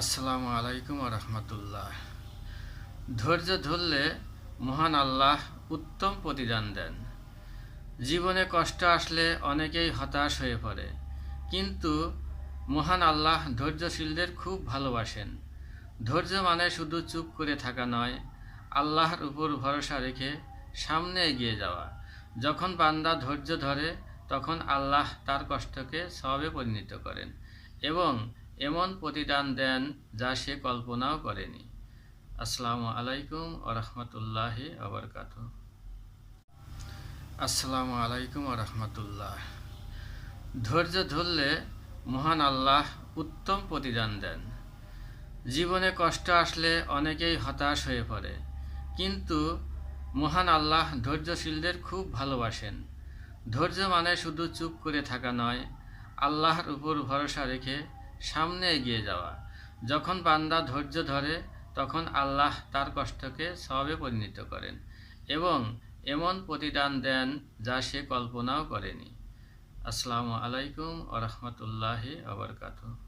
আসসালামু আলাইকুম রহমতুল্লাহ। ধৈর্য ধরলে মহান আল্লাহ উত্তম প্রতিদান দেন। জীবনে কষ্ট আসলে অনেকেই হতাশ হয়ে পড়ে, কিন্তু মহান আল্লাহ ধৈর্যশীলদের খুব ভালোবাসেন। ধৈর্য মানে শুধু চুপ করে থাকা নয়, আল্লাহর উপর ভরসা রেখে সামনে এগিয়ে যাওয়া। যখন বান্দা ধৈর্য ধরে, তখন আল্লাহ তার কষ্টকে সওয়াবে পরিণত করেন এবং এমন প্রতিদান দেন যা সে কল্পনাও করেনি। আসসালামু আলাইকুম ওরহমতুল্লাহি ওবরকাতুহু। আসসালামু আলাইকুম ওরহমতুল্লাহ। ধৈর্য ধরলে মহান আল্লাহ উত্তম প্রতিদান দেন। জীবনে কষ্ট আসলে অনেকেই হতাশ হয়ে পড়ে, কিন্তু মহান আল্লাহ ধৈর্যশীলদের খুব ভালোবাসেন। ধৈর্য মানে শুধু চুপ করে থাকা নয়, আল্লাহর উপর ভরসা রেখে সামনে এগিয়ে যাওয়া। যখন বান্দা ধৈর্য ধরে, তখন আল্লাহ তার কষ্টকে সওয়াবে পরিণত করেন এবং এমন প্রতিদান দেন যা সে কল্পনাও করেনি। আসসালামু আলাইকুম ওরহমতুল্লাহি ওবরকাতুহু।